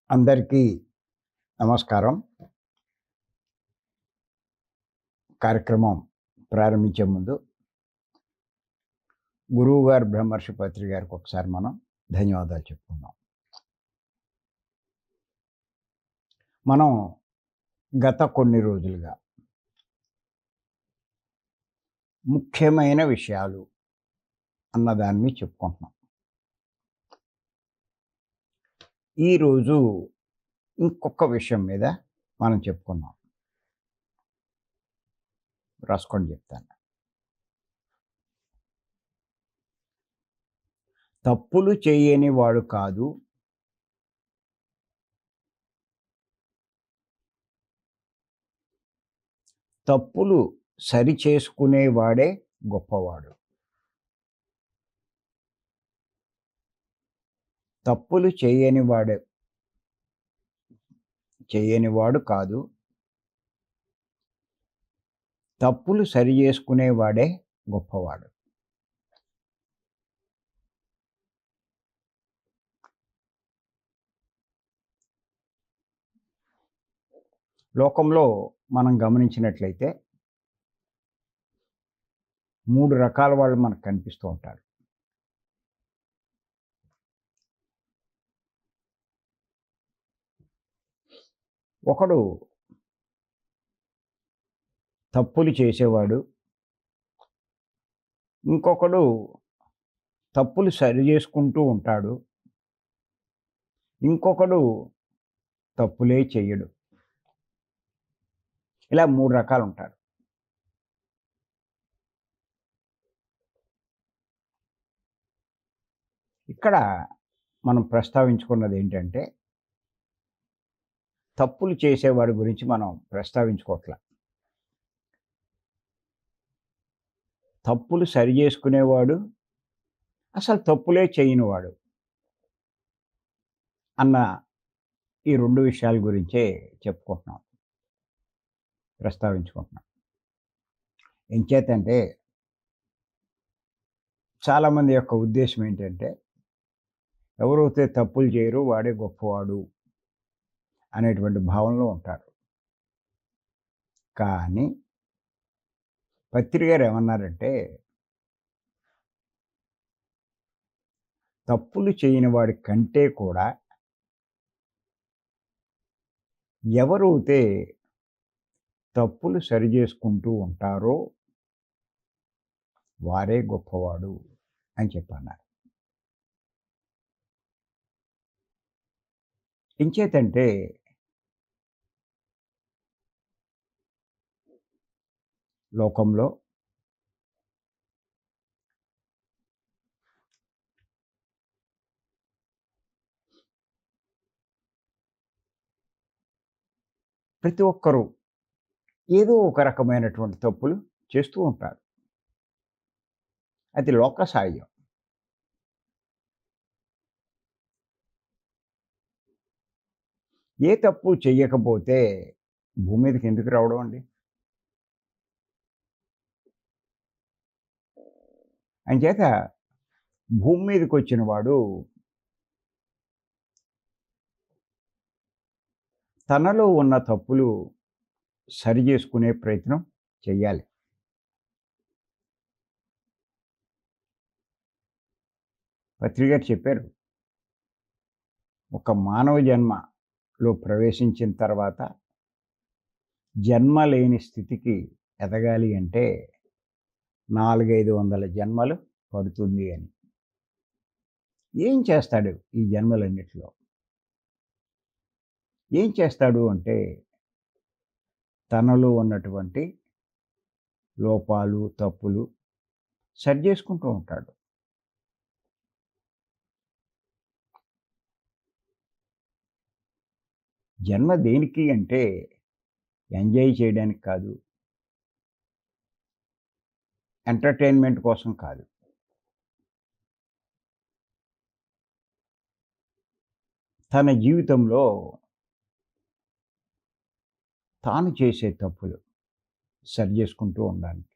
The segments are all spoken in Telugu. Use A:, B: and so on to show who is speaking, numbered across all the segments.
A: అందరికీ నమస్కారం. కార్యక్రమం ప్రారంభించే ముందు గురువుగారు బ్రహ్మర్షి పత్రి గారికి ఒకసారి మనం ధన్యవాదాలు చెప్పుకుందాం. మనం గత కొన్ని రోజులుగా ముఖ్యమైన విషయాలు అన్నదాన్ని చెప్పుకుంటున్నాం. ఈరోజు ఇంకొక విషయం మీద మనం చెప్పుకుందాం. రాసుకొని చెప్తాను. తప్పులు చేయని వాడు కాదు, తప్పులు సరిచేసుకునేవాడే గొప్పవాడు. తప్పులు చేయనివాడు కాదు, తప్పులు సరిచేసుకునేవాడే గొప్పవాడు. లోకంలో మనం గమనించినట్లయితే 3 రకాల వాళ్ళు మనకు కనిపిస్తూ ఉంటారు. ఒకడు తప్పులు చేసేవాడు, ఇంకొకడు తప్పులు సరిచేసుకుంటూ ఉంటాడు, ఇంకొకడు తప్పులే చెయ్యడు. ఇలా 3 రకాలు ఉంటారు. ఇక్కడ మనం ప్రస్తావించుకున్నది ఏంటంటే, తప్పులు చేసేవాడి గురించి మనం ప్రస్తావించుకోవట్ల. తప్పులు సరిచేసుకునేవాడు, అసలు తప్పులే చేయనివాడు అన్న ఈ 2 విషయాల గురించే చెప్పుకుంటున్నాం, ప్రస్తావించుకుంటున్నాం. ఎంచేతంటే చాలామంది యొక్క ఉద్దేశం ఏంటంటే, ఎవరైతే తప్పులు చేయరో వాడే గొప్పవాడు అనేటువంటి భావనలో ఉంటారు. కానీ పత్రి గారు ఏమన్నారంటే, తప్పులు చేయని వాడి కంటే కూడా ఎవరైతే తప్పులు సరిచేసుకుంటూ ఉంటారో వారే గొప్పవాడు అని చెప్పన్నారు. ఎంచేతంటే లోకంలో ప్రతి ఒక్కరూ ఏదో ఒక రకమైనటువంటి తప్పులు చేస్తూ ఉంటారు. అది లోక సహజం. ఏ తప్పు చెయ్యకపోతే భూమి మీదకి ఎందుకు రావడం అండి? అంచేత భూమి మీదకి వచ్చిన వాడు తనలో ఉన్న తప్పులు సరిచేసుకునే ప్రయత్నం చెయ్యాలి. పత్రి గారు చెప్పారు, ఒక మానవ జన్మలో ప్రవేశించిన తర్వాత జన్మ లేని స్థితికి ఎదగాలి అంటే 400-500 జన్మలు పడుతుంది అని. ఏం చేస్తాడు ఈ జన్మలన్నిటిలో? ఏం చేస్తాడు అంటే, తనలో ఉన్నటువంటి లోపాలు, తప్పులు సరిచేసుకుంటూ ఉంటాడు. జన్మ దేనికి అంటే ఎంజాయ్ చేయడానికి కాదు, ఎంటర్‌టైన్‌మెంట్ కోసం కాదు. తన జీవితంలో తాను చేసే తప్పులు సరిచేసుకుంటూ ఉండడానికి.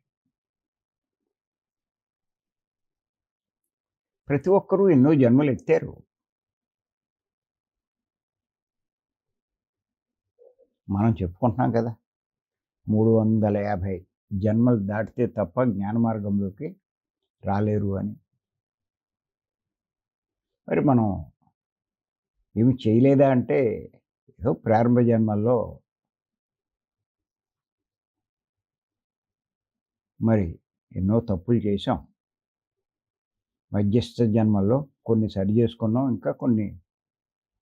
A: ప్రతి ఒక్కరూ ఎన్నో జన్మలు ఎత్తారు. మనం చెప్పుకుంటున్నాం కదా! 350 జన్మలు దాటితే తప్ప జ్ఞాన మార్గంలోకి రాలేరు అని. మరి మనం ఏమి చేయలేదా అంటే, ఏదో ప్రారంభ జన్మల్లో మరి ఎన్నో తప్పులు చేశాం. మధ్యస్థ జన్మల్లో కొన్ని సరి చేసుకున్నాం. ఇంకా కొన్ని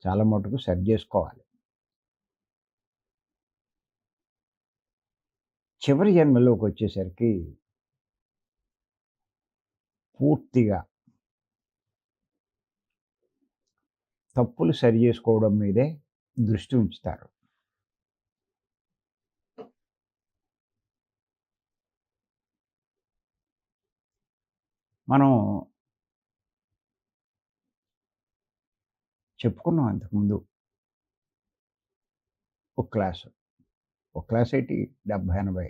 A: చాలా మటుకు సరి చేసుకోవాలి. చివరి జన్మలోకొచ్చేసరికి పూర్తిగా తప్పులు సరి చేసుకోవడం మీదే దృష్టి ఉంచుతారు. మనం చెప్పుకున్నాం ఇంతకుముందు ఒక క్లాసు. ఒక క్లాస్ ఏంటి 70, 80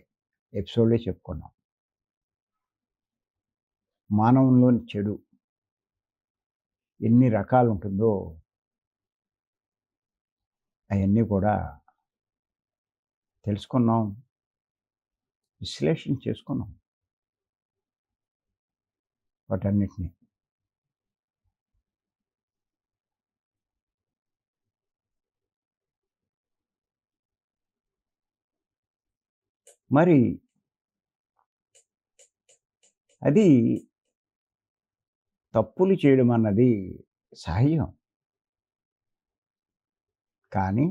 A: ఎపిసోడ్‌లే చెప్పుకున్నాం. మానవునిలోని చెడు ఎన్ని రకాలుంటుందో అయన్నీ కూడా తెలుసుకున్నాం. విశ్లేషణ చేసుకున్నాం వాటన్నిటిని. మరి అది తప్పులు చేయడం అన్నది సహజం. కానీ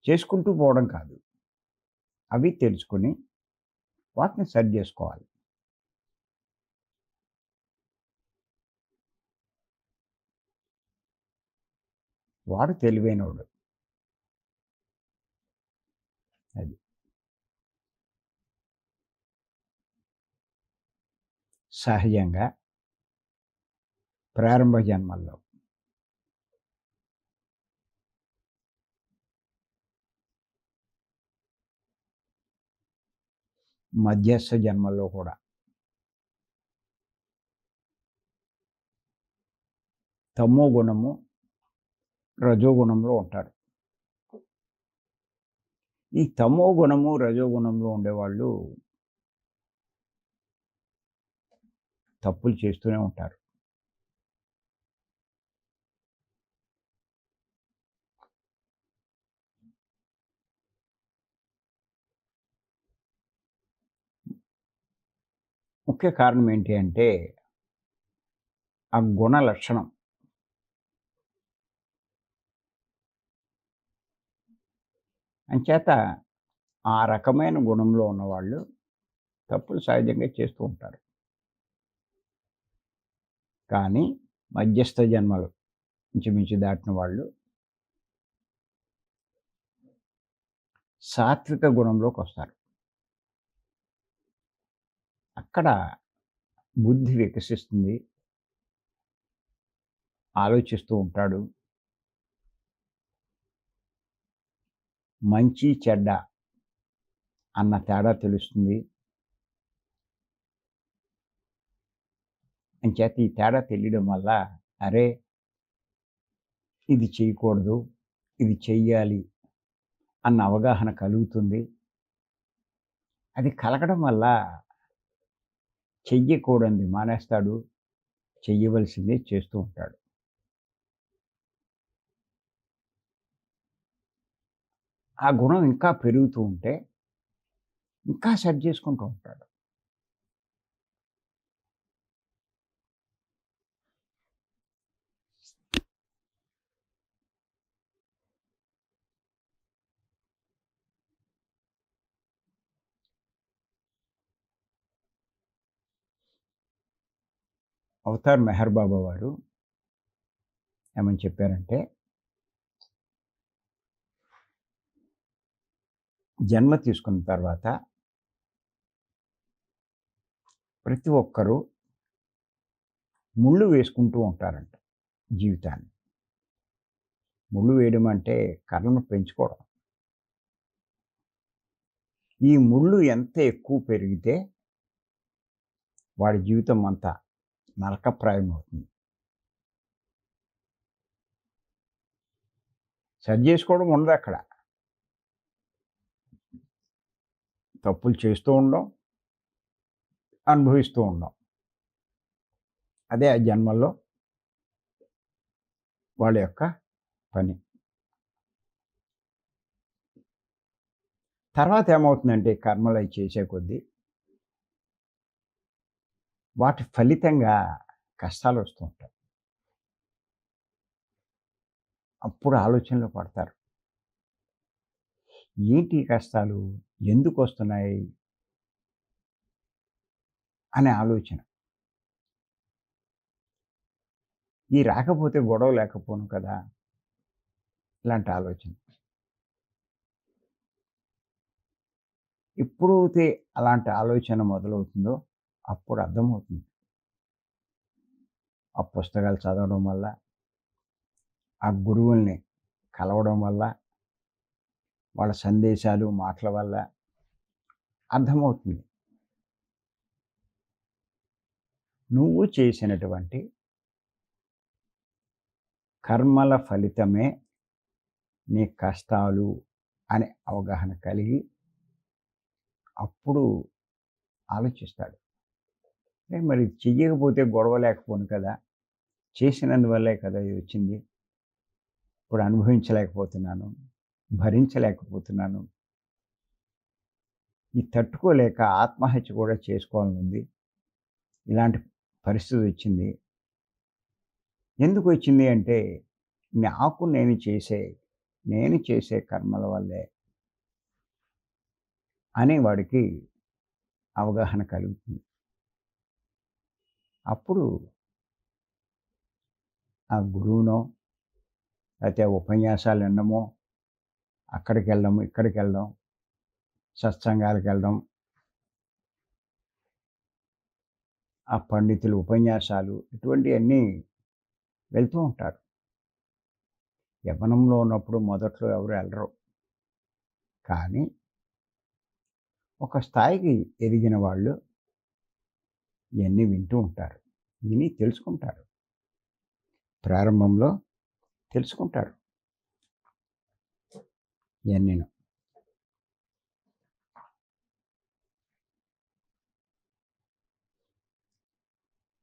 A: చేసుకుంటూ పోవడం కాదు. అవి తెలుసుకొని వాటిని సరి జేసుకోవాలి. వాడు తెలివైనోడు. అది. సహజంగా ప్రారంభ జన్మల్లో మధ్యస్థ జన్మల్లో కూడా తమో గుణము, రజోగుణంలో ఉంటారు. ఈ తమో గుణము, రజోగుణంలో ఉండేవాళ్ళు తప్పులు చేస్తూనే ఉంటారు. ముఖ్య కారణం ఏంటి అంటే, ఆ గుణ లక్షణం. అంచేత ఆ రకమైన గుణంలో ఉన్నవాళ్ళు తప్పులు సహజంగా చేస్తూ ఉంటారు. కానీ మధ్యస్థ జన్మలు ఇంచుమించు దాటిన వాళ్ళు సాత్విక గుణంలోకొస్తారు. అక్కడ బుద్ధి వికసిస్తుంది. ఆలోచిస్తూ ఉంటాడు. మంచి, చెడ్డ అన్న తేడా తెలుస్తుంది. అంచేత ఈ తేడా తెలియడం వల్ల, అరే! ఇది చేయకూడదు, ఇది చెయ్యాలి అన్న అవగాహన కలుగుతుంది. అది కలగడం వల్ల చెయ్యకూడనిది మానేస్తాడు. చెయ్యవలసిందే చేస్తూ ఉంటాడు. ఆ గుణం ఇంకా పెరుగుతూ ఉంటే, ఇంకా సెట్ చేసుకుంటూ ఉంటాడు. అవతార్ మెహర్ బాబా వారు ఏమని చెప్పారంటే, జన్మ తీసుకున్న తర్వాత ప్రతి ఒక్కరూ ముళ్ళు వేసుకుంటూ ఉంటారంట జీవితాన్ని. ముళ్ళు వేయడం అంటే కర్రను పెంచుకోవడం. ఈ ముళ్ళు ఎంత ఎక్కువ పెరిగితే వాడి జీవితం అంతా నరకప్రాయమవుతుంది. సరి చేసుకోవడం ఉండదక్కడ. తప్పులు చేస్తూ ఉండం, అనుభవిస్తూ ఉండం. అదే ఆ జన్మల్లో వాళ్ళ యొక్క పని. తర్వాత ఏమవుతుందంటే కర్మలవి చేసే కొద్దీ వాటి ఫలితంగా కష్టాలొస్తూ ఉంటాయి. అప్పుడు ఆలోచనలో పడతారు. ఏంటి ఈ కష్టాలు? ఎందుకొస్తున్నాయి? అనే ఆలోచన. ఈ రాకపోతే గొడవ లేకపోను కదా! ఇలాంటి ఆలోచన. ఎప్పుడైతే అలాంటి ఆలోచన మొదలవుతుందో అప్పుడు అర్థమవుతుంది. ఆ పుస్తకాలు చదవడం వల్ల, ఆ గురువుల్ని కలవడం వల్ల, వాళ్ళ సందేశాలు, మాటల వల్ల అర్థమవుతుంది. నువ్వు చేసినటువంటి కర్మల ఫలితమే నీ కష్టాలు అనే అవగాహన కలిగి అప్పుడు ఆలోచిస్తాడు. మరి చెయ్యకపోతే గొడవ లేకపోను కదా! చేసినందువల్లే కదా ఇది వచ్చింది. ఇప్పుడు అనుభవించలేకపోతున్నాను. భరించలేకపోతున్నాను. ఇది తట్టుకోలేక ఆత్మహత్య కూడా చేసుకోవాలనుంది. ఇలాంటి పరిస్థితి వచ్చింది. ఎందుకు వచ్చింది అంటే నాకు నేను చేసే కర్మల వల్లే అని వాడికి అవగాహన కలుగుతుంది. అప్పుడు ఆ గురువునో లేతే ఉపన్యాసాలు వినడమో, అక్కడికెళ్ళడం, ఇక్కడికెళ్ళడం, సత్సంగాలకెళ్ళడం, ఆ పండితులు ఉపన్యాసాలు ఇటువంటియన్నీ వెళ్తూ ఉంటారు. యవ్వనంలో ఉన్నప్పుడు మొదట్లో ఎవరు ఎళ్ళరు. కానీ ఒక స్థాయికి ఎదిగిన వాళ్ళు ఇయన్నీ వింటూ ఉంటారు. విని తెలుసుకుంటారు. ప్రారంభంలో తెలుసుకుంటారు ఇయన్నీను.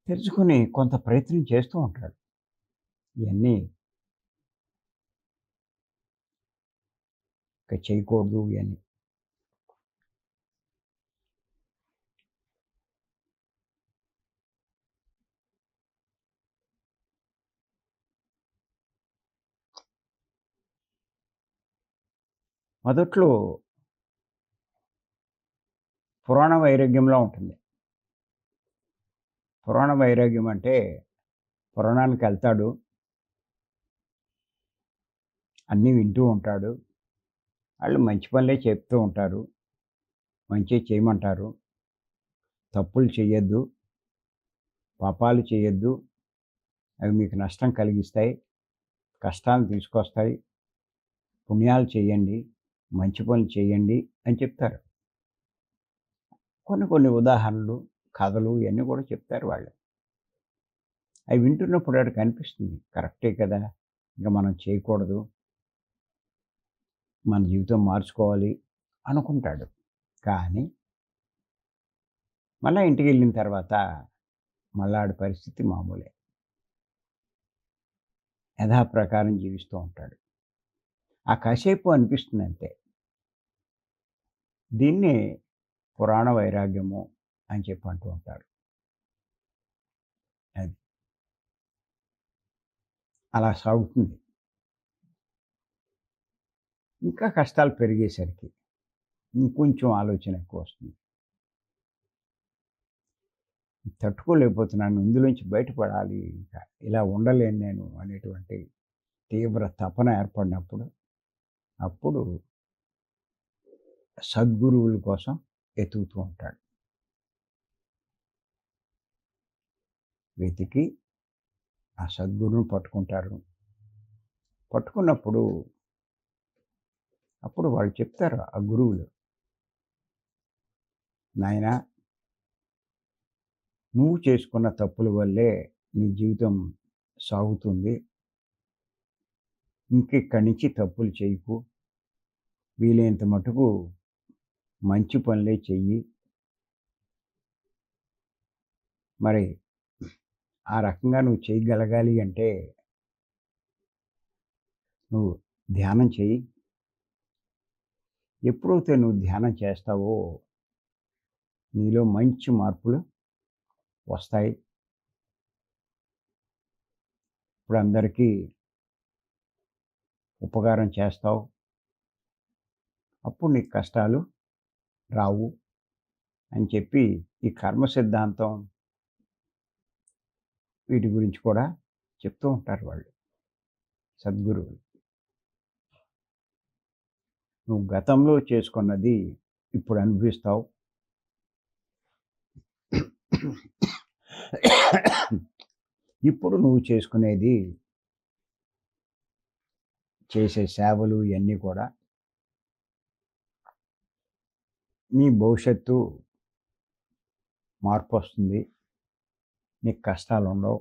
A: తెలుసుకొని కొంత ప్రయత్నం చేస్తూ ఉంటాడు. ఇయన్నీ ఇక చేయకూడదు ఇయన్నీ. మొదట్లో పురాణ వైరాగ్యంలా ఉంటుంది. పురాణ వైరాగ్యం అంటే పురాణానికెళ్తాడు. అన్నీ వింటూ ఉంటాడు. ఆళ్ళు మంచి పనులే చెప్తూ ఉంటారు. మంచే చేయమంటారు. తప్పులు చెయ్యొద్దు. పాపాలు చేయొద్దు. అవి మీకు నష్టం కలిగిస్తాయి. కష్టాలను తీసుకొస్తాయి. పుణ్యాలు చేయండి. మంచి పనులు చేయండి అని చెప్తారు. కొన్ని కొన్ని ఉదాహరణలు, కథలు ఇయన్నీ కూడా చెప్తారు వాళ్ళు. అవి వింటున్నప్పుడు ఆడికి అనిపిస్తుంది. కరెక్టే కదా! ఇంక మనం చేయకూడదు. మన జీవితం మార్చుకోవాలి అనుకుంటాడు. కానీ మళ్ళా ఇంటికెళ్ళిన తర్వాత మళ్ళా ఆడి పరిస్థితి మామూలే. యథాప్రకారం జీవిస్తూ ఉంటాడు. ఆ కాసేపు అనిపిస్తుంది అంతే. దీన్నే పురాణ వైరాగ్యము అని చెప్పి అంటూ ఉంటారు. అది. అలా సాగుతుంది. ఇంకా కష్టాలు పెరిగేసరికి ఇంకొంచెం ఆలోచన ఎక్కువొస్తుంది. తట్టుకోలేకపోతున్నాను. ఇందులోంచి బయటపడాలి ఇంకా. ఇలా ఉండలేను నేను అనేటువంటి తీవ్ర తపన ఏర్పడినప్పుడు, అప్పుడు సద్గురువుల కోసం వెతుకుతూ ఉంటాడు. వెతికి ఆ సద్గురువుని పట్టుకుంటారు. పట్టుకున్నప్పుడు అప్పుడు వాళ్ళు చెప్తారు ఆ గురువులు, "నాయనా నువ్వు చేసుకున్న తప్పుల వల్లే నీ జీవితం సాగుతుంది. ఇంకిక్కడి నుంచి తప్పులు చేయకు. వీలైనంత మటుకు మంచి పనులే చెయ్యి. మరి ఆ రకంగా నువ్వు చేయగలగాలి అంటే నువ్వు ధ్యానం చెయ్యి. ఎప్పుడైతే నువ్వు ధ్యానం చేస్తావో నీలో మంచి మార్పులు వస్తాయి. ఇప్పుడు అందరికీ ఉపకారం చేస్తావు. అప్పుడు నీకు కష్టాలు రావు అని చెప్పి ఈ కర్మ సిద్ధాంతం వీటి గురించి కూడా చెప్తూ ఉంటారు వాళ్ళు సద్గురువులు. నువ్వు గతంలో చేసుకున్నది ఇప్పుడు అనుభవిస్తావు. ఇప్పుడు నువ్వు చేసుకునేది చేసే సేవలు ఇవన్నీ కూడా నీ భవిష్యత్తు మార్పు వస్తుంది, నీకు కష్టాలు ఉండవు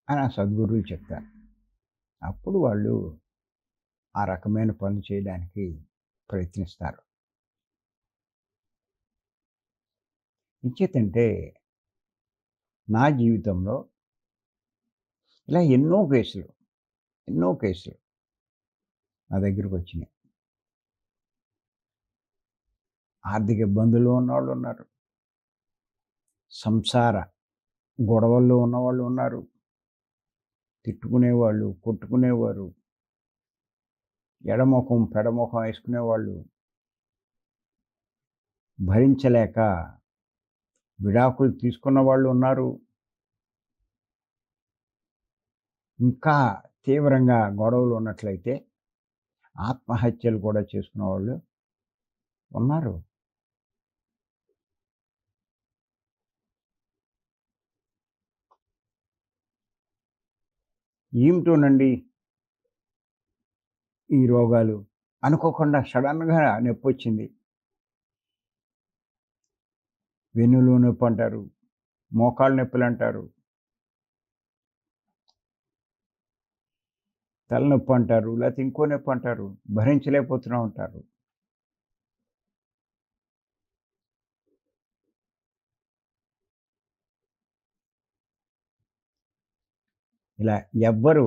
A: అని ఆ సద్గురువులు చెప్తారు. అప్పుడు వాళ్ళు ఆ రకమైన పనులు చేయడానికి ప్రయత్నిస్తారు. ఇంకేతంటే నా జీవితంలో ఇలా ఎన్నో కేసులు నా దగ్గరకు వచ్చినాయి. ఆర్థిక ఇబ్బందుల్లో ఉన్నవాళ్ళు ఉన్నారు, సంసార గొడవల్లో ఉన్నవాళ్ళు ఉన్నారు, తిట్టుకునేవాళ్ళు, కొట్టుకునేవారు, ఎడముఖం పెడముఖం వేసుకునేవాళ్ళు, భరించలేక విడాకులు తీసుకున్న వాళ్ళు ఉన్నారు, ఇంకా తీవ్రంగా గొడవలు ఉన్నట్లయితే ఆత్మహత్యలు కూడా చేసుకున్న వాళ్ళు ఉన్నారు. ఏమిటోనండి ఈ రోగాలు, అనుకోకుండా సడన్గా నొప్పి వచ్చింది, వెన్నులో నొప్పి అంటారు, మోకాళ్ళ నొప్పులు అంటారు, తలనొప్పి అంటారు, లేకపోతే ఇంకో నొప్పి అంటారు, భరించలేకపోతూ ఉంటారు. ఇలా ఎవ్వరు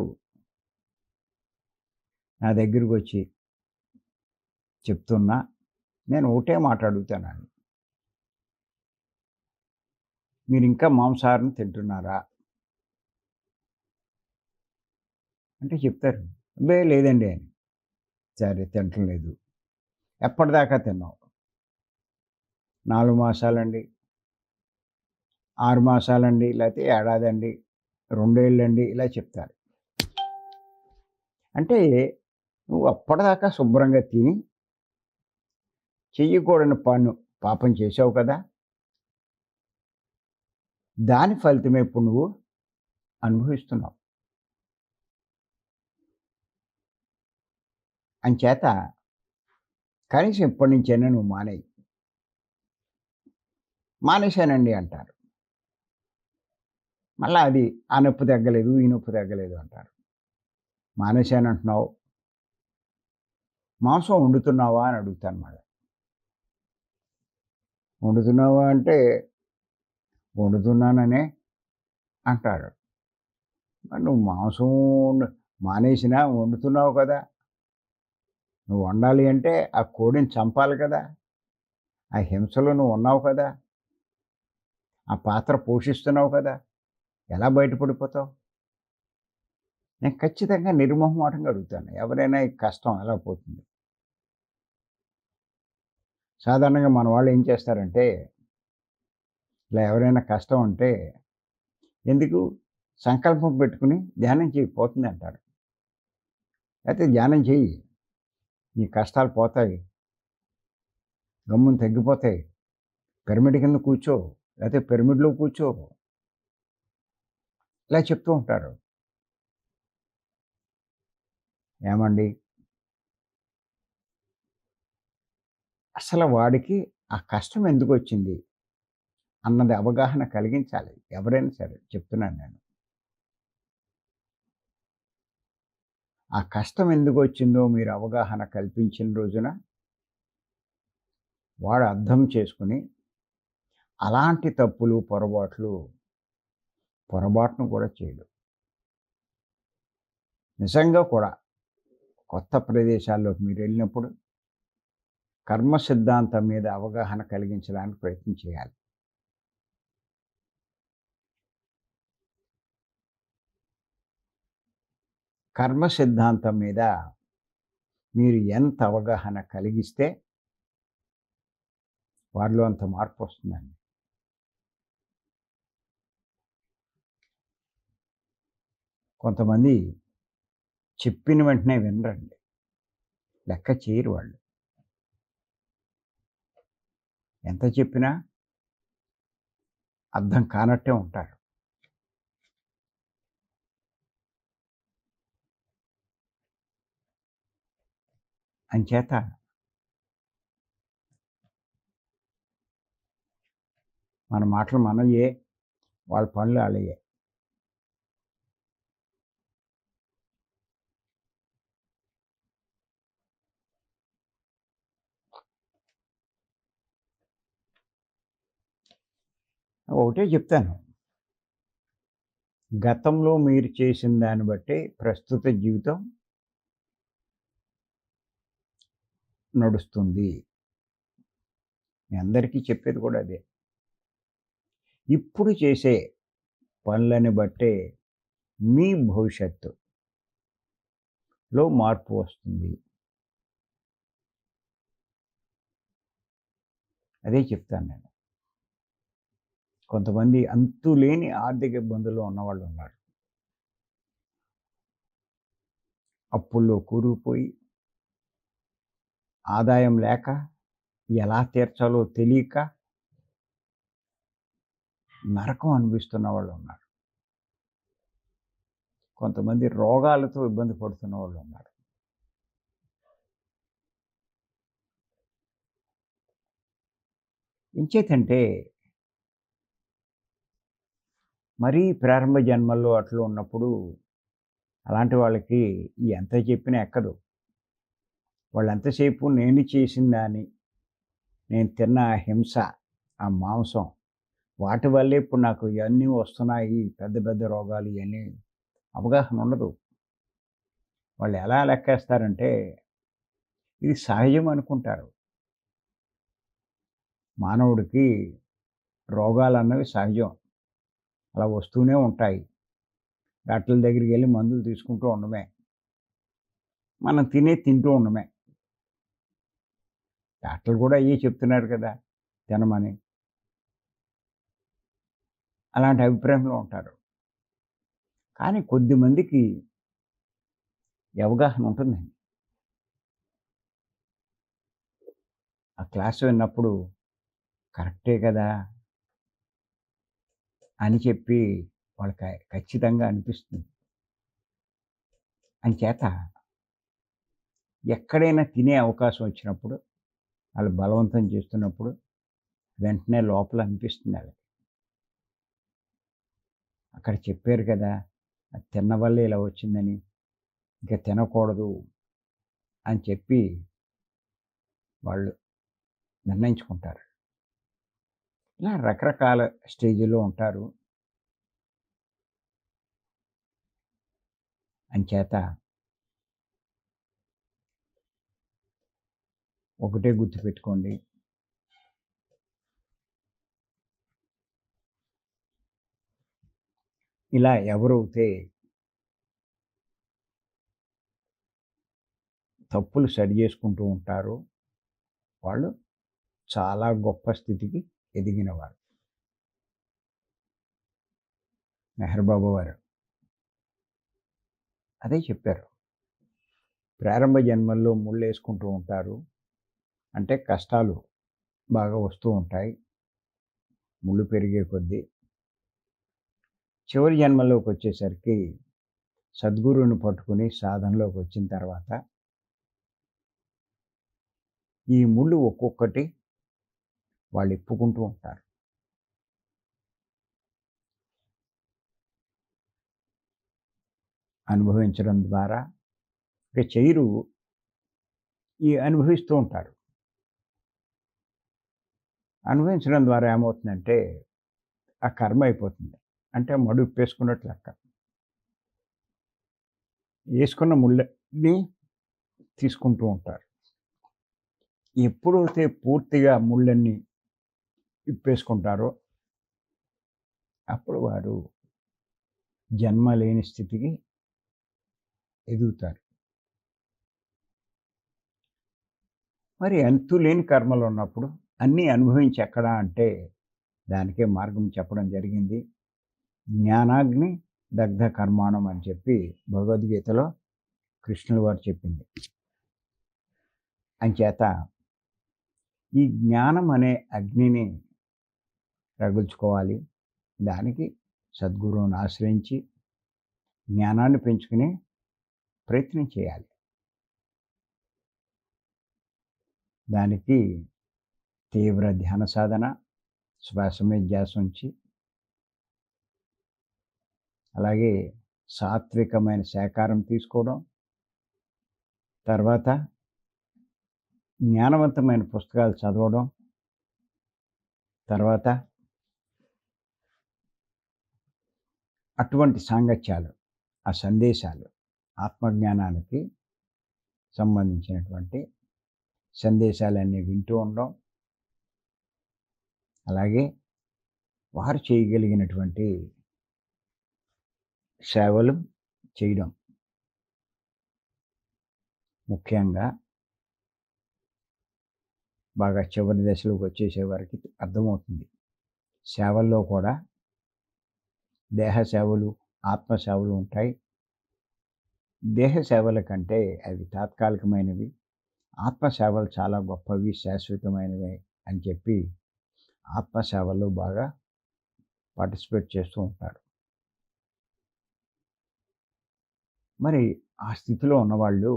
A: నా దగ్గరికి వచ్చి చెప్తున్నా నేను ఒకటే మాట అడుగుతానండి, మీరు ఇంకా మాంసాహారం తింటున్నారా అంటే చెప్తారు, అబ్బే లేదండి అని. సరే తినటం లేదు, ఎప్పటిదాకా తిన్నావు? 4 మాసాలండి, 6 మాసాలండి, లేకపోతే ఏడాదండి, 2 ఏళ్ళండి, ఇలా చెప్తారు. అంటే నువ్వు అప్పటిదాకా శుభ్రంగా తిని చెయ్యకూడని పాపం చేసావు కదా, దాని ఫలితమే ఇప్పుడు నువ్వు అనుభవిస్తున్నావు. అంచేత కనీసం ఇప్పటి నుంచైనా నువ్వు మానేయి. మానేశానండి అంటారు, మళ్ళీ అది ఆ నొప్పి తగ్గలేదు, ఈ నొప్పి తగ్గలేదు అంటారు. మానేశానంటున్నావు, మాంసం వండుతున్నావా అని అడుగుతాను. మళ్ళీ వండుతున్నావా అంటే వండుతున్నాననే అంటారు. మరి నువ్వు మాంసం మానేసినా వండుతున్నావు కదా, నువ్వు వండాలి అంటే ఆ కోడిని చంపాలి కదా, ఆ హింసలో నువ్వు ఉన్నావు కదా, ఆ పాత్ర పోషిస్తున్నావు కదా, ఎలా బయటపడిపోతావు? నేను ఖచ్చితంగా నిర్మోహమాటంగా అడుగుతాను, ఎవరైనా ఈ కష్టం ఎలా పోతుంది? సాధారణంగా మన వాళ్ళు ఏం చేస్తారంటే, ఇలా ఎవరైనా కష్టం అంటే ఎందుకు సంకల్పం పెట్టుకుని ధ్యానం చేయి పోతుంది అంటారు. అయితే ధ్యానం చేయి, నీ కష్టాలు పోతాయి, గమ్మున తగ్గిపోతాయి, పిరమిడ్ కింద కూర్చో, లేకపోతే పిరమిడ్లో కూర్చో, ఇలా చెప్తూ ఉంటారు. ఏమండి, అసలు వాడికి ఆ కష్టం ఎందుకు వచ్చింది అన్నది అవగాహన కలిగించాలి ఎవరైనా సరే, చెప్తున్నాను నేను. ఆ కష్టం ఎందుకు వచ్చిందో మీరు అవగాహన కల్పించిన రోజున వాడు అర్థం చేసుకుని అలాంటి తప్పులు, పొరపాటును కూడా చేయడు. నిజంగా కూడా కొత్త ప్రదేశాల్లోకి మీరెళ్ళినప్పుడు కర్మ సిద్ధాంతం మీద అవగాహన కలిగించడానికి ప్రయత్నం చేయాలి. కర్మ సిద్ధాంతం మీద మీరు ఎంత అవగాహన కలిగిస్తే వారిలో అంత మార్పొస్తుందండి. కొంతమంది చెప్పిన వెంటనే వినరండి. లెక్క చేయరు వాళ్ళు. ఎంత చెప్పినా అర్థం కానట్టే ఉంటారు. అంచేత మన మాటలు మనయే, వాళ్ళ పనులు ఆళ్ళయే. ఒకటే చెప్తాను. గతంలో మీరు చేసిన దాన్ని బట్టే ప్రస్తుత జీవితం నడుస్తుంది. మీ అందరికీ చెప్పేది కూడా అదే. ఇప్పుడు చేసే పనులని బట్టే మీ భవిష్యత్తులో మార్పు వస్తుంది. అదే చెప్తాను నేను. కొంతమంది అంతులేని ఆర్థిక ఇబ్బందుల్లో ఉన్నవాళ్ళున్నారు. అప్పుల్లో కూరుకుపోయి, ఆదాయం లేక, ఎలా తీర్చాలో తెలియక నరకం అనిపిస్తున్న వాళ్ళున్నారు. కొంతమంది రోగాలతో ఇబ్బంది పడుతున్న వాళ్ళున్నారు. ఎంచేతంటే మరీ ప్రారంభ జన్మల్లో అట్లా ఉన్నప్పుడు అలాంటి వాళ్ళకి ఎంత చెప్పినా ఎక్కదు. వాళ్ళు ఎంతసేపు నేను చేసిన దాన్ని, నేను తిన్న ఆ హింస, ఆ మాంసం వాటి వల్లే ఇప్పుడు నాకు ఇవన్నీ వస్తున్నాయి. పెద్ద పెద్ద రోగాలు ఇవన్నీ అవగాహన ఉండదు. వాళ్ళు ఎలా లెక్కేస్తారంటే ఇది సహజం అనుకుంటారు. మానవుడికి రోగాలన్నవి సహజం. అలా వస్తూనే ఉంటాయి. డాక్టర్ల దగ్గరికి వెళ్ళి మందులు తీసుకుంటూ ఉండమే. మనం తింటూ ఉండమే. డాక్టర్లు కూడా అయ్యే చెప్తున్నారు కదా! తినమని. అలాంటి అభిప్రాయంలో ఉంటారు. కానీ కొద్దిమందికి ఈ అవగాహన ఉంటుందండి. ఆ క్లాస్ విన్నప్పుడు కరెక్టే కదా! అని చెప్పి వాళ్ళకి ఖచ్చితంగా అనిపిస్తుంది. అంచేత ఎక్కడైనా తినే అవకాశం వచ్చినప్పుడు, ఆళ్ళు బలవంతం చేస్తున్నప్పుడు వెంటనే లోపల అనిపిస్తుంది ఆళ్ళకి. అక్కడ చెప్పారు కదా! అది తిన్న వల్లే ఇలా వచ్చిందని. ఇంక తినకూడదు అని చెప్పి వాళ్ళు నిర్ణయించుకుంటారు. ఇలా రకరకాల స్టేజ్‌లో ఉంటారు. అంచేత ఒకటే గుర్తుపెట్టుకోండి. ఇలా ఎవరైతే తప్పులు సరిజేసుకుంటూ ఉంటారో వాళ్ళు చాలా గొప్ప స్థితికి ఎదిగినవారు. మెహర్ బాబా వారు అదే చెప్పారు. ప్రారంభ జన్మల్లో ముళ్ళేసుకుంటూ ఉంటారు. అంటే కష్టాలు బాగా వస్తూ ఉంటాయి. ముళ్ళు పెరిగే కొద్దీ. చివరి జన్మలోకొచ్చేసరికి సద్గురువుని పట్టుకుని సాధనలోకి వచ్చిన తర్వాత ఈ ముళ్ళు ఒక్కొక్కటి వాళ్ళు ఇప్పుకుంటూ ఉంటారు. అనుభవించడం ద్వారా ఇక చెయ్యరు. ఈ అనుభవిస్తూ ఉంటారు. అనుభవించడం ద్వారా ఏమవుతుందంటే, ఆ కర్మ అయిపోతుంది. అంటే మడి ఉప్పేసుకున్నట్టు లెక్క. ఏసుకున్న ముళ్ళని తీసుకుంటూ ఉంటారు. ఎప్పుడైతే పూర్తిగా ముళ్ళన్నీ విప్పేసుకుంటారో, అప్పుడు వారు జన్మ లేని స్థితికి ఎదుగుతారు. మరి అంతులేని కర్మలున్నప్పుడు అన్నీ అనుభవించి ఎక్కడా అంటే, దానికే మార్గం చెప్పడం జరిగింది. జ్ఞానాగ్ని దగ్ధ కర్మాణం అని చెప్పి భగవద్గీతలో కృష్ణుల వారు చెప్పింది. అంచేత ఈ జ్ఞానం అనే అగ్నిని రగుల్చుకోవాలి. దానికి సద్గురువుని ఆశ్రయించి జ్ఞానాన్ని పెంచుకునే ప్రయత్నం చేయాలి. దానికి తీవ్ర ధ్యాన సాధన, శ్వాస మీద ధ్యాస ఉంచి, అలాగే సాత్వికమైన శాకాహారం తీసుకోవడం, తర్వాత జ్ఞానవంతమైన పుస్తకాలు చదవడం, తర్వాత అటువంటి సాంగత్యాలు, ఆ సందేశాలు, ఆత్మజ్ఞానానికి సంబంధించినటువంటి సందేశాలన్నీ వింటూ ఉండడం, అలాగే వారు చేయగలిగినటువంటి సేవలు చేయడం. ముఖ్యంగా బాగా చివరి దశలోకి వచ్చేసే వారికి అర్థమవుతుంది. సేవల్లో కూడా దేహ సేవలు, ఆత్మ సేవలు ఉంటాయి. దేహ సేవల కంటే అవి తాత్కాలికమైనవి. ఆత్మ సేవలు చాలా గొప్పవి, శాశ్వతమైనవి అని చెప్పి ఆత్మ సేవల్లో బాగా పార్టిసిపేట్ చేస్తూ ఉంటారు. మరి ఆ స్థితిలో ఉన్నవాళ్ళు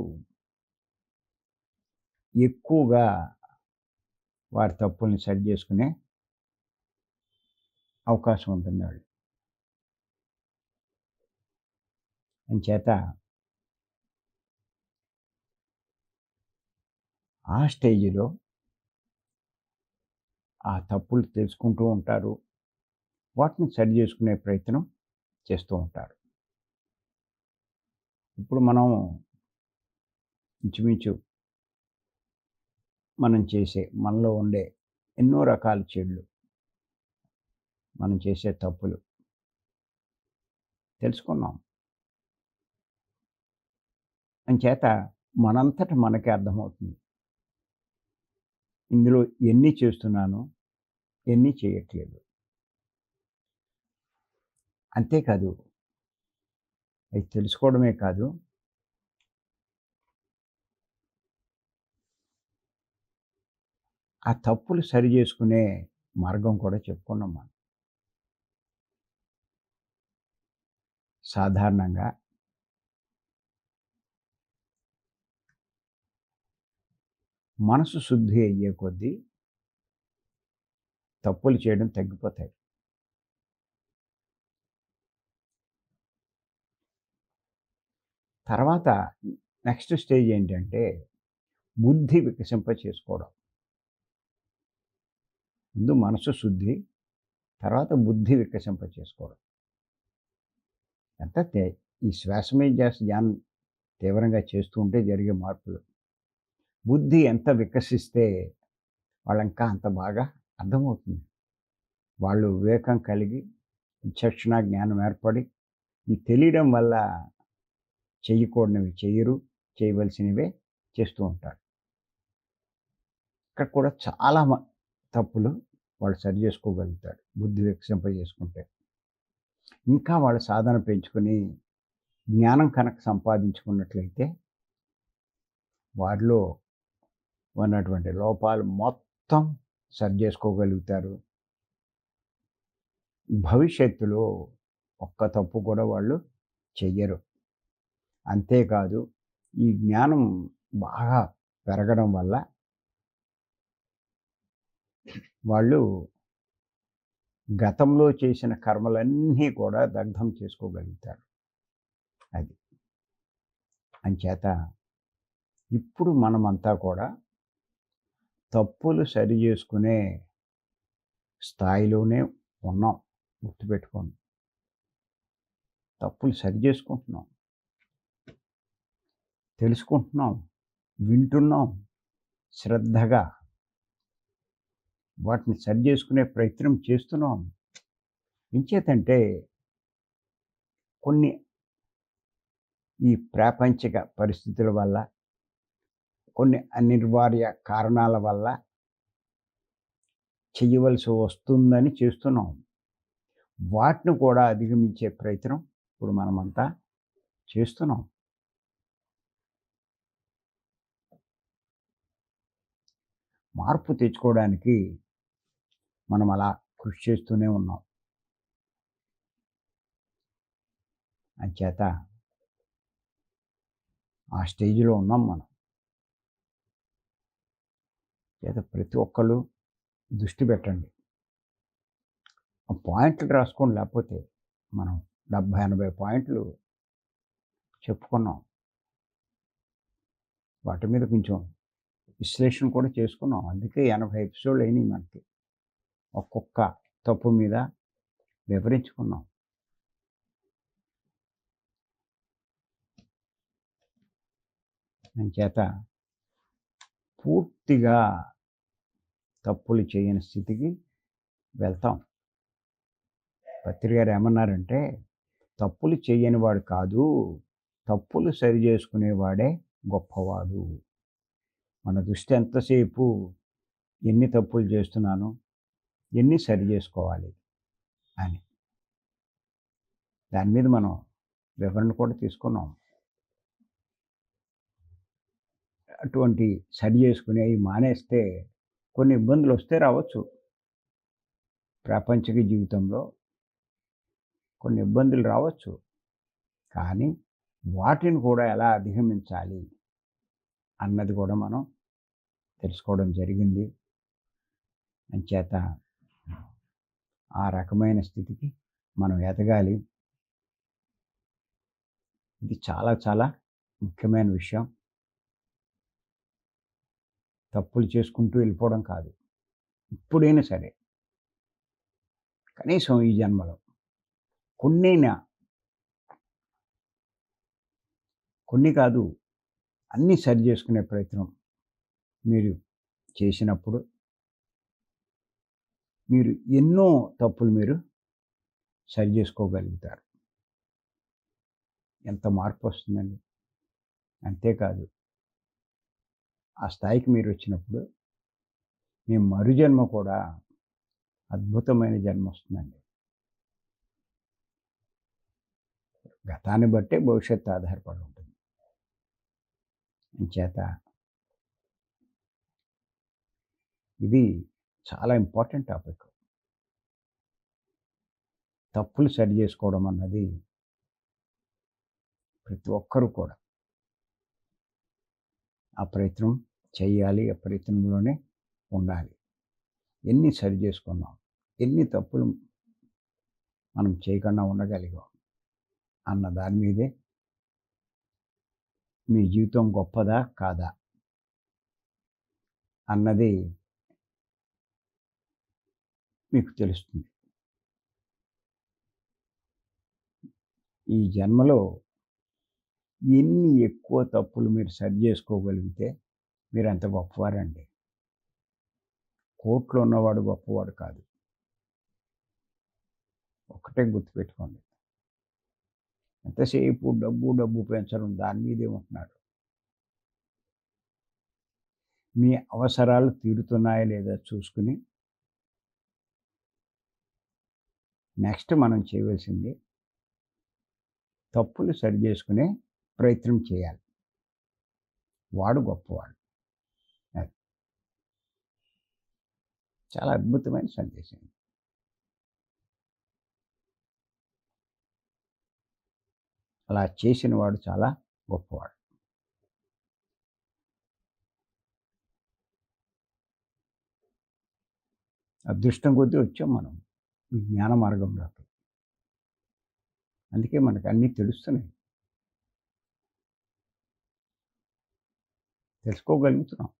A: ఎక్కువగా వారి తప్పుల్ని సరి చేసుకునే అవకాశం ఉంటుంది వాళ్ళు. అంచేత ఆ స్టేజ్‌లో ఆ తప్పులు తెలుసుకుంటూ ఉంటారు. వాటిని సరి చేసుకునే ప్రయత్నం చేస్తూ ఉంటారు. ఇప్పుడు మనం ఇంచుమించు మనలో ఉండే ఎన్నో రకాల చెడులు, మనం చేసే తప్పులు తెలుసుకున్నాం. అంచేత మనంతట మనకే అర్థమవుతుంది. ఇందులో ఎన్ని చేస్తున్నాను, ఎన్ని చేయట్లేదు. అంతేకాదు, అది తెలుసుకోవడమే కాదు, ఆ తప్పులు సరి చేసుకునే మార్గం కూడా చెప్పుకున్నాం మనం. సాధారణంగా మనసు శుద్ధి అయ్యే కొద్దీ తప్పులు చేయడం తగ్గిపోతాయి. తర్వాత నెక్స్ట్ స్టేజ్ ఏంటంటే బుద్ధి వికసింప చేసుకోవడం. ముందు మనసు శుద్ధి, తర్వాత బుద్ధి వికసింప చేసుకోవడం. ఎంత ఈ శ్వాస మీద ధ్యానం తీవ్రంగా చేస్తూ ఉంటే జరిగే మార్పులు. బుద్ధి ఎంత వికసిస్తే వాళ్ళింకా అంత బాగా అర్థమవుతుంది. వాళ్ళు వివేకం కలిగి, విచక్షణ జ్ఞానం ఏర్పడి, ఈ తెలియడం వల్ల చేయకూడనివి చెయ్యరు, చేయవలసినవే చేస్తూ ఉంటారు. ఇక్కడ కూడా చాలా తప్పులు వాళ్ళు సరి చేసుకోగలుగుతారు బుద్ధి వికసింపజేసుకుంటే. ఇంకా వాళ్ళ సాధన పెంచుకొని జ్ఞానం కనుక సంపాదించుకున్నట్లయితే వారిలో ఉన్నటువంటి లోపాలు మొత్తం సరి చేసుకోగలుగుతారు. భవిష్యత్తులో ఒక్క తప్పు కూడా వాళ్ళు చెయ్యరు. అంతేకాదు, ఈ జ్ఞానం బాగా పెరగడం వల్ల వాళ్ళు గతంలో చేసిన కర్మలన్నీ కూడా దగ్ధం చేసుకోగలుగుతారు. అది. అంచేత ఇప్పుడు మనమంతా కూడా తప్పులు సరి చేసుకునే స్థాయిలోనే ఉన్నాం. గుర్తుపెట్టుకోండి. తప్పులు సరి చేసుకుంటున్నాం. తెలుసుకుంటున్నాం. వింటున్నాం. శ్రద్ధగా వాటిని సరి చేసుకునే ప్రయత్నం చేస్తున్నాం. ఇంచేతంటే కొన్ని ఈ ప్రాపంచిక పరిస్థితుల వల్ల, కొన్ని అనివార్య కారణాల వల్ల చెయ్యవలసి వస్తుందని చేస్తున్నాం. వాటిని కూడా అధిగమించే ప్రయత్నం ఇప్పుడు మనమంతా చేస్తున్నాం. మార్పు తెచ్చుకోవడానికి మనం అలా కృషి చేస్తూనే ఉన్నాం. అంచేత ఆ స్టేజ్‌లో ఉన్నాం మనం. చేత ప్రతి ఒక్కళ్ళు దృష్టి పెట్టండి. ఆ పాయింట్లు రాసుకోండి, లేకపోతే మనం 70, 80 పాయింట్లు చెప్పుకున్నాం. వాటి మీద కొంచెం విశ్లేషణ కూడా చేసుకున్నాం. అందుకే 80 ఎపిసోడ్‌లు అయినాయి మనకి. ఒక్కొక్క తప్పు మీద వివరించుకున్నాం. అంచేత పూర్తిగా తప్పులు చేయని స్థితికి వెళ్తాం. పత్రి గారు ఏమన్నారంటే, తప్పులు చేయనివాడు కాదు, తప్పులు సరి చేసుకునేవాడే గొప్పవాడు. మన దృష్టి ఎంతసేపు ఎన్ని తప్పులు చేస్తున్నాను, ఎన్ని సరి చేసుకోవాలి అని. దాని మీద మనం వివరణ కూడా తీసుకున్నాం. అటువంటి సరి చేసుకునేవి మానేస్తే కొన్ని ఇబ్బందులు వస్తే రావచ్చు. ప్రాపంచిక జీవితంలో కొన్ని ఇబ్బందులు రావచ్చు. కానీ వాటిని కూడా ఎలా అధిగమించాలి అన్నది కూడా మనం తెలుసుకోవడం జరిగింది. అంచేత ఆ రకమైన స్థితికి మనం ఎదగాలి. ఇది చాలా చాలా ముఖ్యమైన విషయం. తప్పులు చేసుకుంటూ వెళ్ళిపోవడం కాదు. ఇప్పుడైనా సరే, కనీసం ఈ జన్మలో కొన్నైనా, కొన్ని కాదు, అన్నీ సరి చేసుకునే ప్రయత్నం మీరు చేసినప్పుడు, మీరు ఎన్నో తప్పులు మీరు సరి చేసుకోగలుగుతారు. ఎంత మార్పు వస్తుందండి. అంతేకాదు, ఆ స్థాయికి మీరు వచ్చినప్పుడు మీ మరుజన్మ కూడా అద్భుతమైన జన్మ వస్తుందండి. గతాన్ని బట్టే భవిష్యత్తు ఆధారపడి ఉంటుంది. అంచేత ఇది చాలా ఇంపార్టెంట్ టాపిక్. తప్పులు సరి చేసుకోవడం అన్నది ప్రతి ఒక్కరూ కూడా ఆ ప్రయత్నం చేయాలి. ఆ ప్రయత్నంలోనే ఉండాలి. ఎన్ని సరి చేసుకున్నాం, ఎన్ని తప్పులు మనం చేయకుండా ఉండగలిగాం అన్న దాని మీదే మీ జీవితం గొప్పదా కాదా అన్నది మీకు తెలుస్తుంది. ఈ జన్మలో ఎన్ని ఎక్కువ తప్పులు మీరు సరి చేసుకోగలిగితే మీరు అంత గొప్పవారండి. కోట్లు ఉన్నవాడు గొప్పవాడు కాదు. ఒకటే గుర్తుపెట్టుకోండి. ఎంతసేపు డబ్బు డబ్బు పెంచడం దాని మీదే ఉంటున్నాడు. మీ అవసరాలు తీరుతున్నాయా లేదా చూసుకుని నెక్స్ట్ మనం చేయవలసింది తప్పులు సరి చేసుకునే ప్రయత్నం చేయాలి. వాడు గొప్పవాడు. అది చాలా అద్భుతమైన సందేశం. అలా చేసిన వాడు చాలా గొప్పవాడు. అదృష్టం కొద్దీ వచ్చాం మనం ఈ జ్ఞాన మార్గంలోకి. అందుకే మనకు అన్నీ తెలుస్తున్నాయి. తెలుసుకోగలుగుతున్నాం.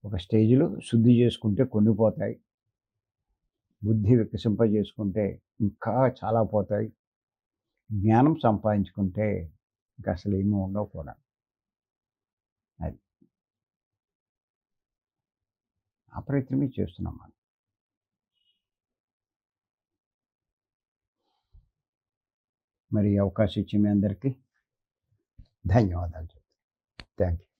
A: ఒక స్టేజ్‌లో శుద్ధి చేసుకుంటే కొన్ని పోతాయి. బుద్ధి వికసింపజేసుకుంటే ఇంకా చాలా పోతాయి. జ్ఞానం సంపాదించుకుంటే ఇంక అసలేమి ఉండవు కూడా. అది. ఆ ప్రయత్నమే చేస్తున్నాం మనం. మరి ఈ అవకాశం ఇచ్చిన మీ అందరికీ ధన్యవాదాలు చెప్తున్నాను. Thank you.